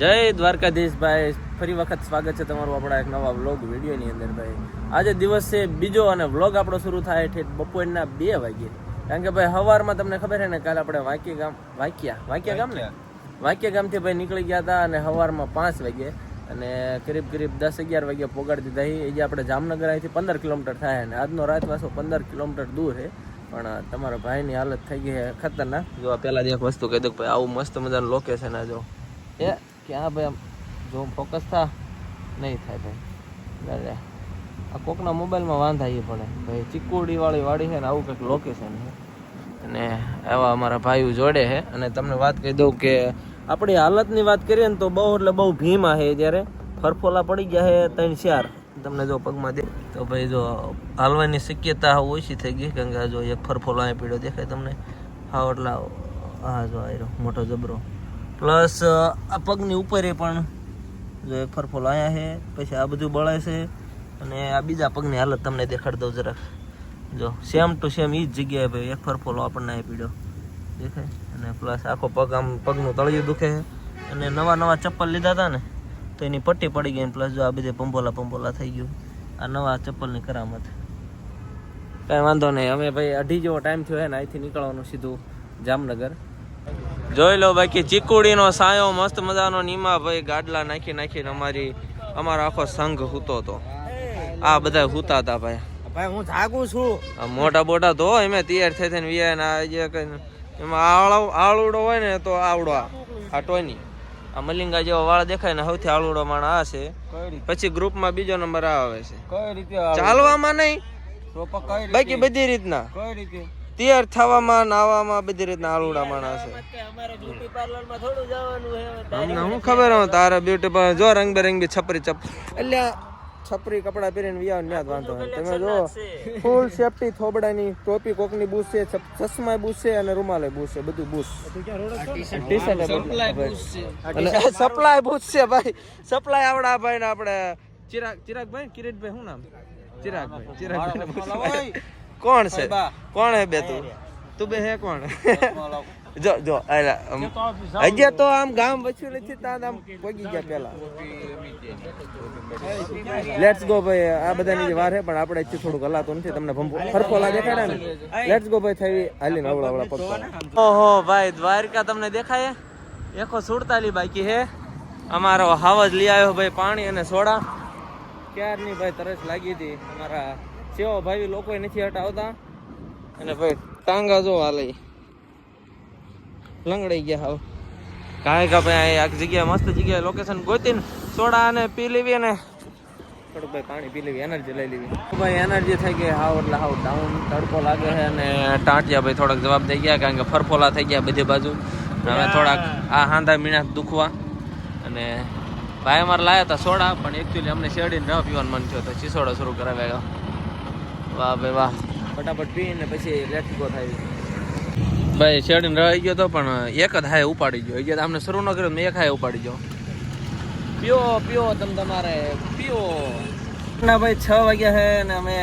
જય દ્વારકાધીશ ભાઈ, ફરી વખત સ્વાગત છે તમારું આપણા એક નવા વ્લોગ વિડીયોની અંદર ભાઈ. આજે દિવસ છે બીજો અને વ્લોગ આપણો શરૂ થાય છે બપોરના 2 વાગે. કારણ કે ભાઈ સવારમાં તમને ખબર છે ને, કાલે આપણે વાંકિયા ગામથી ભાઈ નીકળી ગયા હતા અને સવારમાં 5 વાગે અને કરીબ 10-11 વાગે પોગાડી દીધા. એ જે આપણે જામનગર અહીંથી 15 કિલોમીટર થાય અને આજનો રાત વાસો 15 કિલોમીટર દૂર છે. પણ તમારા ભાઈની હાલત થઈ ગઈ છે ખતરનાક. જો પહેલાં જ એક વસ્તુ કહી દઉં ભાઈ, આવું મસ્ત મજાનું લોકેશન આ જો એ કે હા ભાઈ, આમ જો ફોકસ થા નહીં થાય ભાઈ. આ કોકના મોબાઈલમાં વાંધાઈ પડે ભાઈ. ચીકુડીવાળી વાડી છે ને, આવું કંઈક લોકેશન છે અને એવા અમારા ભાઈઓ જોડે છે. અને તમને વાત કહી દઉં કે આપણી હાલતની વાત કરીએ ને તો બહુ એટલે બહુ ભીમાં છે. જ્યારે ફરફોલા પડી ગયા છે 3-4 તમને જો પગમાં દે તો ભાઈ જો હાલવાની શક્યતા ઓછી થઈ ગઈ. કારણ કે જો એક ફરફોલો અહીં પીડ્યો દેખાય તમને, હા એટલા હા જો આવ્યો મોટો જબરો. પ્લસ આ પગની ઉપર પણ જો એક ફરફોલો અહીંયા છે. પછી આ બધું બળે છે અને આ બીજા પગની હાલત તમને દેખાડી દઉં જરાક. જો સેમ ટુ સેમ એ જ જગ્યાએ ભાઈ એક ફરફોલો આપણને અહીં પીડ્યો દેખાય. અને પ્લસ આખો પગ આમ પગનું તળિયું દુખે છે. અને નવા ચપ્પલ લીધા હતા ને તો એની પટ્ટી પડી ગઈ. પ્લસ જો આ બધે પંપોલા થઈ ગયું. આ નવા ચપ્પલની કરામત. કાંઈ વાંધો નહીં, અમે ભાઈ 2:30 જેવો ટાઈમ થયો છે ને અહીંથી નીકળવાનું સીધું જામનગર. જોઈ લો બાકી ચીકુડીનો સાયો મસ્ત મજાનો નીમા ભાઈ ગાડલા નાખીને અમારો આખો સંઘ હૂતો હતો. આ બધા હૂતા હતા ભાઈ. હું જાગું છું. મોટા બોટા તો એમાં તૈયાર થઈને વિયા જે કઈ એમાં આળુડો હોય ને તો આવડો આ ટોની આ મલિંગા જેવો વાળ દેખાય ને સૌથી આળુડો માણસ આ છે. પછી ગ્રુપમાં બીજો નંબર આવે છે. કઈ રીતે ચાલવામાં નહીં બાકી બધી રીતના કઈ રીતે તૈયાર થવામાં નાવામાં બધી રીતના આળુડા માણસ છે. અમને શું ખબર હોય તારે બ્યુટી પાર્લર જો રંગબેરંગી છપરી છપરી કપડા પહેરીને વ્યાવ ન્યા વાંધો. તમે જો ફૂલ સેફટી, થોબડાની ટોપી કોકની બૂસ છે, ચશ્મા બૂસ છે અને રૂમાલે બૂસ છે, બધું બૂસ. સપ્લાય બૂસ છે ભાઈ. સપ્લાય આવડા ભાઈ ને આપણે ચિરાગભાઈ કિરીટભાઈ શું નામ? ચિરાગભાઈ કોણ છે? કોણ હે બે તું બે હે કોણ? જો હજી તો આમ ગામ વચ્ચે નથી ત્યાં આમ પગી ગયા પેલા. લેટ્સ ગો ભાઈ. આ બધાની જે વાર છે પણ આપણે થોડુંક હલાતું નથી. તમને ફરફોલા દેખાડે ને, લેટ્સ ગો ભાઈ થઈ હાલીને અવળા પગપાળા. ઓહો ભાઈ, દ્વારકા તમને દેખાય 147 બાકી હે. અમારો હાવજ લઈ આવ્યો ભાઈ પાણી અને સોડા. ક્યારની ભાઈ તરસ લાગી હતી. અમારા સેવો ભાઈ લોકો નથી હટાવતા અને ભાઈ ટાંગા જો હાલે લંગડાઈ ગયા હાવ. કાંઈ કા ભાઈ આ જગ્યાએ મસ્ત જગ્યાએ લોકેશન ગોતીને સોડા અને પી લેવી અને થોડુંક ભાઈ પાણી પી લેવી, એનર્જી લઈ લેવી. ભાઈ એનર્જી થઈ ગઈ હાવ એટલે હાવ ડાઉન. તડકો લાગે છે અને ટાંટિયા ભાઈ થોડાક જવાબ દઈ ગયા. કારણ કે ફરફોલા થઈ ગયા બધી બાજુ. હવે થોડાક આ હાંધા મીણા દુખવા. અને ભાઈ અમારે લાયા હતા સોડા પણ એકચ્યુઅલી અમને શેરડીને ન પીવાનું મન થયો તો ચીસોડા શરૂ કરાવ્યા. વાહ ભાઈ વાહ. ફટાફટ પીને પછી લેટ્સ ગો થાય ભાઈ. શેરડીને રહી ગયો તો પણ એક જ હાય ઉપાડી ગયો. એ અમને શરૂ ન કર્યો મેં એક હાય ઉપાડી ગયો. પીઓ તમારે પીઓ ના ભાઈ. 6 વાગ્યા છે અને અમે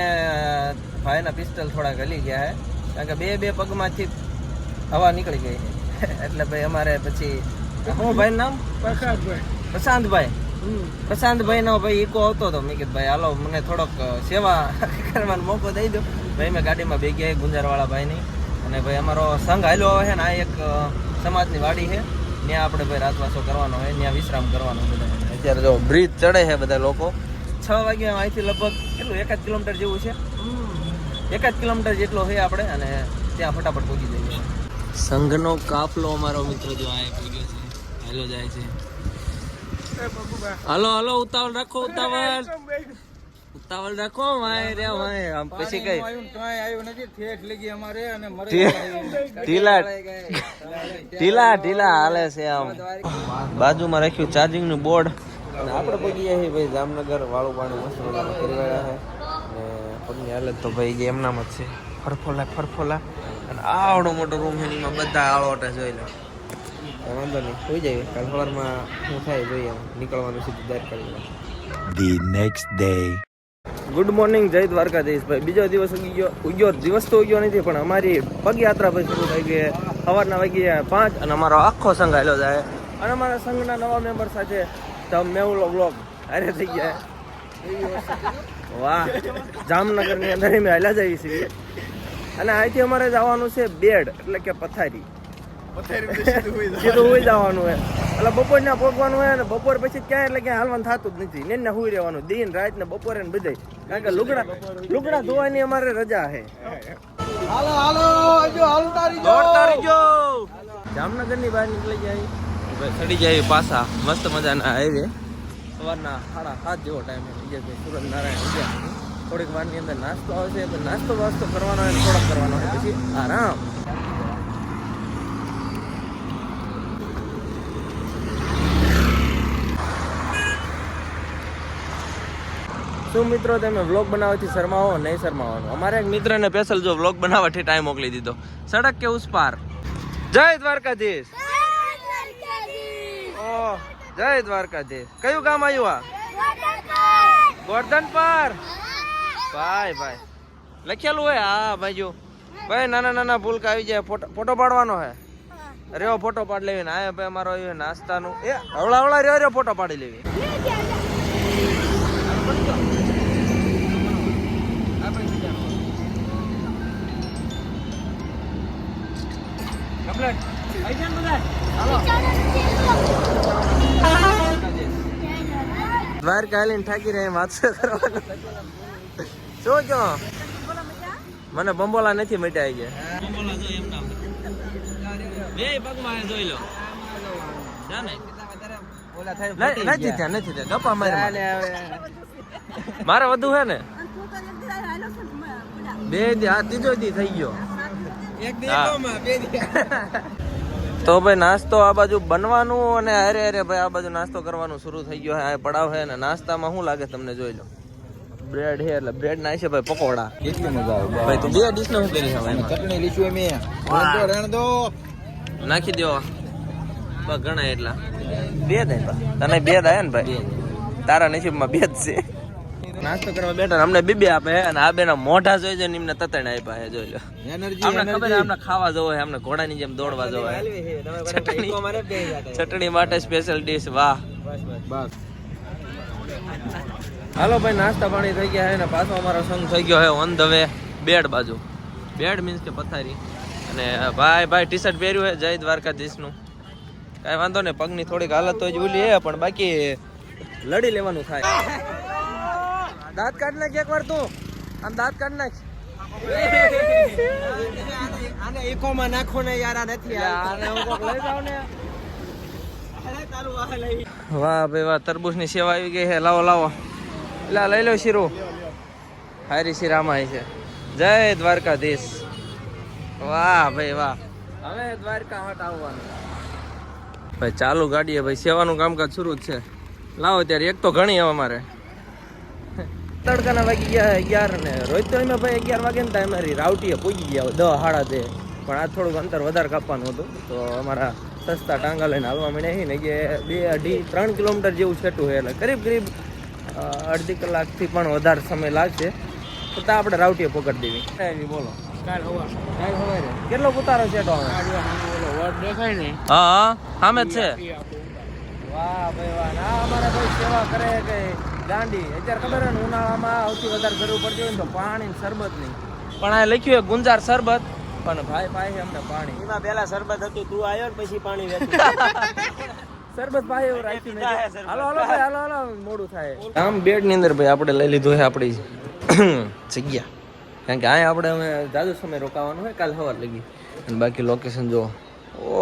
ભાઈના પિસ્તલ થોડાક હલી ગયા છે. કારણ કે બે પગમાંથી હવા નીકળી ગઈ એટલે ભાઈ અમારે પછી શું ભાઈ નામ? પ્રશાંતભાઈ નો ભાઈ ઈકો આવતો હતો. મેં કીધું ભાઈ હાલો મને થોડોક સેવા કરવાનો મોકો દઈ દો. ભાઈ મેં ગાડીમાં બે ગયા ગુંજારવાળા ભાઈની. અને ભાઈ અમારો સંઘ હાલ્યો આવે છે ને, આ એક સમાજની વાડી છે. ત્યાં આપણે ભાઈ રાતવાસો કરવાનો હોય, ત્યાં વિશ્રામ કરવાનો બધા. અત્યારે જો બ્રિજ ચડે છે બધા લોકો. 6 વાગ્યા અહીંથી લગભગ કેટલું 1 કિલોમીટર જેવું છે. 1 કિલોમીટર જેટલો છે આપણે. અને ત્યાં ફટાફટ પહોંચી જઈએ. સંઘનો કાફલો અમારો મિત્ર જો આ પહોંચ્યો છે, હાલો જાય છે. હાલો ઉતાવળ રાખો, ઉતાવળ રાખો ભાઈ રે ભાઈ. આમ પછી કઈ આવ્યું નથી. ઠેઠ લગી અમારે અને ઢીલા હાલે છે. આમ બાજુમાં રાખ્યું ચાર્જિંગ નું બોર્ડ. અને આપણે પગી ગયા છીએ ભાઈ જામનગર. વાળું પાણી મસ્ત મજાનું કરી રહ્યા છે. અને પગની હાલત તો ભાઈ એમનામ જ છે. ફરફોલા અને આવડો મોટો રૂમ છે એમાં બધા આળોટા જોઈ લે. વાંધો નહીં, હોઈ જાય. કાલ સવારમાં શું થાય જોઈએ. નીકળવાનું સીધું Dwarka. The next day. Good morning, જય દ્વારકાધીશ ભાઈ. બીજો દિવસ ઉગ્યો દિવસ તો ઉગ્યો નથી પણ અમારી પગયાત્રા ભાઈ શરૂ થઈ ગઈ. સવારના વાગી 5 અને અમારો આખો સંઘ હાલ્યો જાય અને અમારા સંઘના નવા મેમ્બર સાથે મેહુલ વ્લોગ અરે થઈ ગયા. વાહ, જામનગરની અંદર અમે હાલ્યા જઈએ છીએ અને અહીંથી અમારે જવાનું છે બેડ એટલે કે પથારી. સીધું હોઈ જવાનું હોય એટલે બપોર ના પહોંચવાનું હોય ને બપોર પછી ક્યાંય એટલે ક્યાંય હાલવાનું થતું જ નથી. ને હોઈ રહેવાનું દિન રાત ને બપોરે ને બધે, કારણ કે લુગડા ધોવાની અમારે રજા છે. હાલો હાલો હજુ હાલતા રહીજો. જામનગરની બહાર નીકળી જાય ચડી જાય પાછા મસ્ત મજાના હાઈવે. સવારના 7:30 જેવો ટાઈમ વિજયભાઈ સુરત નારાયણ વિજય. થોડીક વારની અંદર નાસ્તો આવશે, નાસ્તો કરવાનો હોય થોડોક કરવાનો હોય પછી આરામ. શું મિત્રો તમે વ્લોગ બનાવવાથી શરમાવો નહીં શરમાવાનું. અમારા એક મિત્રને સ્પેશિયલ જો વ્લોગ બનાવવાથી ટાઈમ મોકલી દીધો. સડક કે ઉસ પાર. જય દ્વારકાધીશ. ઓહ, જય દ્વારકાધીશ. કયું ગામ આવ્યું? ગોર્ધન પર. ભાઈ લખેલું હોય. હા ભાઈ ભાઈ નાના નાના ભૂલકા આવી જાય. ફોટો પાડવાનો હે. રેવો ફોટો પાડ લેવી ને. આ ભાઈ અમારો નાસ્તાનું એ હવળા રહ્યો ફોટો પાડી લેવી. દ્વારકા આવીને થાકી રહ્યા વાતો કરવાનો. શું કહો? મને બંબોલા નથી મટાઈ ગયા. નથી ગપ્પા મારે વધુ હે ને બે ત્રીજો દી થઈ ગયો. તો ભાઈ નાસ્તો આ બાજુ બનવાનું અને અરે ભાઈ આ બાજુ નાસ્તો કરવાનું શરૂ થઈ ગયો. આ પડાવ છે ને નાસ્તામાં શું લાગે તમને જોઈ લો. બ્રેડ છે એટલે બ્રેડ ના છે ભાઈ પકોડા. કેટલી મજા આવે ભાઈ તું બે ડીશ ને શું કરી હવે ચટણી લીધું મેં રેણ દો નાખી દો બસ ઘણા એટલા બે થાય તને બે થાય ને ભાઈ તારા નસીબમાં બે જ છે. નાસ્તો કરવા બેઠા અમને બે આપે અને આ બેના મોઢા જોઈ જાય ને એમને તતણ આપ્યા છે જોઈ લો. અમને ખબર છે અમને ખાવા જવો છે, અમને ઘોડાની જેમ દોડવા જવો છે. ચટણી માટે સ્પેશિયલ ડીશ. વાહ બસ હાલો ભાઈ નાસ્તા પાણી થઈ ગયા છે ને પાછો અમારો સંગ થઈ ગયો છે ઓન ધ વે બેડ બાજુ. બેડ મીન્સ કે પથારી. અને ભાઈ ટી શર્ટ પહેર્યું છે જય દ્વારકાધીશનું. કાંઈ વાંધો નહીં, પગની થોડીક હાલત તો જ ઓલી છે પણ બાકી લડી લેવાનું થાય. દાંત કાઢ નાખ એક વાર તું. આમ દાંત કાઢ નાખ. આને એકોમાં નાખો ને યાર. આ નથી લઈ જાવ ને. વાહ ભાઈ વાહ, તરબૂચની સેવા આવી ગઈ છે. લાવો એટલે લઈ લો શીરો. હારી શીરામાં છે. જય દ્વારકાધીશ. વાહ ભાઈ વાહ. હવે દ્વારકા હટ આવવાનું ભાઈ. ચાલુ ગાડીએ ભાઈ સેવાનું કામકાજ શરૂ જ છે. લાવો ત્યારે એક તો ઘણી હવે અમારે તડકાના વાગી ગયા 11 ને રોજ તો અમે ભાઈ 11 વાગે ને અમારી રાવટીએ પહોંચી ગયા 10 સાડા 10. પણ આ થોડુંક અંતર વધારે કાપવાનું હતું તો અમારા સસ્તા ટાંગા લઈને હાલવા મળ્યા ને કે 2-2.5-3 કિલોમીટર જેવું છેટું છે એટલે કરીબ અડધી કલાકથી પણ વધારે સમય લાગશે તો ત્યાં આપણે રાવટીએ પકડી દેવી. બોલો કેટલો ઉતારો છેટો દેખાય ને? હા સામે જ છે. વાહ ભાઈ વાહ. ના અમારે કોઈ સેવા કરે કે ગાંડી. અત્યારે ખબર છે ને ઉનાળામાં સૌથી વધારે જરૂર પડતી હોય ને તો પાણી શરબત નહીં. પણ આ લખ્યું ગુંજાર શરબત પણ ભાઈ પાસે અમને પાણી. એમાં પેલા શરબત હતું, તું આવ્યો પછી પાણી શરબત ભાઈ એવું રાખ્યું. હાલો ભાઈ હાલો મોડું થાય. આમ બેડ ની અંદર ભાઈ આપણે લઈ લીધું છે આપણી જગ્યા. કારણ કે અહીંયા આપણે હવે જાજો સમય રોકાવાનું હોય કાલે સવાર લગી. અને બાકી લોકેશન જો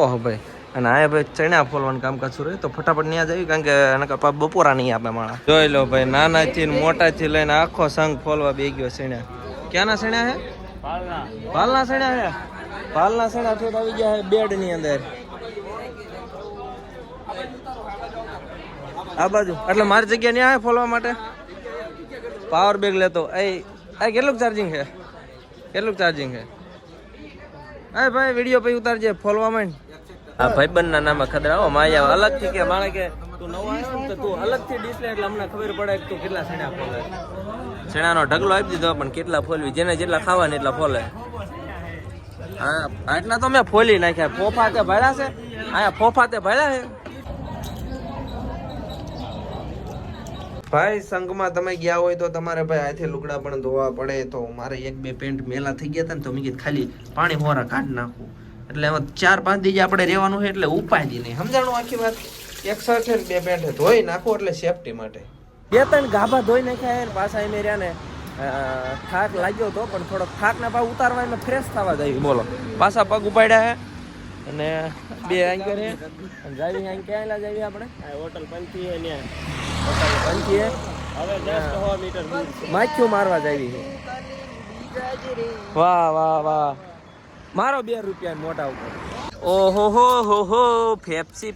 ઓહ ભાઈ. અને આ ભાઈ ચણા ફોલવાનું કામકાજ શરૂ હોય તો ફટાફટ ત્યાં જવી કારણ કે એના બપોરા નહીં આપે માણસ. જોઈ લો ભાઈ નાનાથી મોટાથી લઈને આખો સંઘ ફોલવા બે ગયો ચણા. ક્યાંના ચણા છે? પાલના ચણા છે. પાલના ચણા તો આવી ગયા છે બેડ ની અંદર આ બાજુ. એટલે મારી જગ્યા નહીં આવે ફોલવા માટે. પાવર બેગ લેતો. આ કેટલું ચાર્જિંગ છે? હા ભાઈ વિડીયો પછી ઉતારજે ફોલવા માંડ. આ ભાઈબંધના નામે ખતરા માયા અલગથી કે માણે કે તું નવો આવ્યો ને તો તું અલગથી ડિસ્પ્લે એટલે અમને ખબર પડે કે તું કેટલા છેણા ફોલે. છેણાનો ઢગલો આપી દીધો પણ કેટલા ફોલવી જેને જેટલા ખાવા એટલા ફોલે. હા આટલા તો મેં ફોલી નાખ્યા. ફોફા તે ભળ્યા છે. અહીંયા ફોફા તે ભળ્યા છે. ભાઈ સંઘમાં તમે ગયા હોય તો તમારે ભાઈ હાથે લુગડા પણ ધોવા પડે. તો મારે 1-2 પેન્ટ મેલા થઈ ગયા હતા ને તો મેં કીધું ખાલી પાણી હોરા કાઢી નાખું. એટલે એમાં 4-5 દી આપણે રહેવાનું છે એટલે ઉપાય નહીં. સમજાણું આખી વાત? એક સાથે 2 પેન્ટ ધોઈ નાખો એટલે સેફટી માટે. 2-3 ગાભા ધોઈ નાખ્યા પાછા એમ રહ્યા ને થાક લાગ્યો હતો પણ થોડોક થાક ના ભાવ ઉતારવા એમાં ફ્રેશ થવા જાય. બોલો પાછા પગ ઉપાડ્યા હે અને 2 એન્કર હે જાવી અહીં ક્યાં જાવી આપણે હોટલ પંથી હે ન્યા. હોટલ પંથી હે હવે જસ્ટ 100 મીટર દૂર છે. માખ્યું મારવા જાવી છે. વાહ વાહ વાહ મારો 2 રૂપિયા મોટા ઉપર. ઓહો હો ફેપ્સી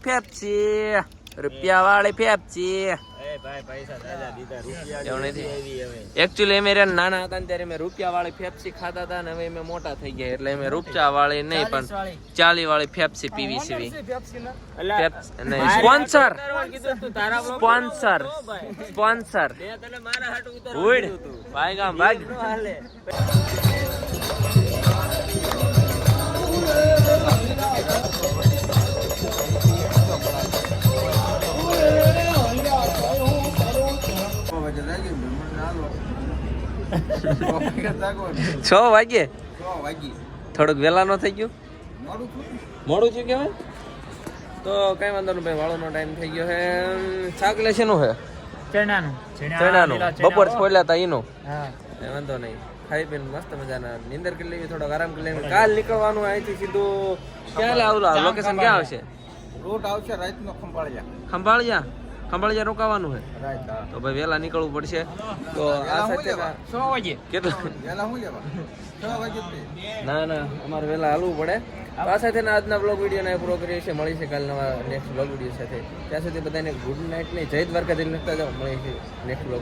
રૂપિયા વાળી ફેપ્સી. એ ભાઈ પૈસા દાદા દીધા રૂપિયા એવું નથી. એવી હવે એકચ્યુઅલી અમે રે નાના હતા ને ત્યારે અમે રૂપિયા વાળી ફેપ્સી ખાતા હતા ને હવે અમે મોટા થઈ ગયા એટલે અમે રૂપિયા વાળી નહીં પણ 40 વાળી ફેપ્સી પીવી છે. સ્પોન્સર સ્પોન્સર તને મારા હાટુ ઉતર ઉડ ભાઈ ગામ ભાગ. હાલે. છ વાગે થોડુંક વેલા નો થઈ ગયું મોડું થયું કેવાય તો કઈ વાંધો નહીં ભાઈ વાળોનો ટાઈમ થઈ ગયો હે. શાક લે છે નું હે ચણાનું બપોર છોડ્યા હતા એનું વાંધો નહીં. ખાઈ પીને મસ્ત મજાના નીંદર કરી લેવી થોડોક આરામ કરી લેવી. કાલ નીકળવાનું અહીંથી સીધું ક્યાં આવલું લોકેશન ક્યાં આવશે? રૂટ આવશે રાતનો ખંભાળિયા રોકાવાનું છે તો ભાઈ વેલા નીકળવું પડશે. તો આ સાથે 6 વાગે કેટલા ના અમારે વેલા હાલવું પડે. તો આ સાથે આજના બ્લોગ વિડીયો પૂરો કરીએ છીએ. મળી છે કાલ નવા નેક્સ્ટ બ્લોગ વિડીયો સાથે. ત્યાં સુધી બધાને ગુડ નાઇટ ને જય દ્વારકાધીશ લખતા જાઓ. મળી છે નેક્સ્ટ બ્લોગ.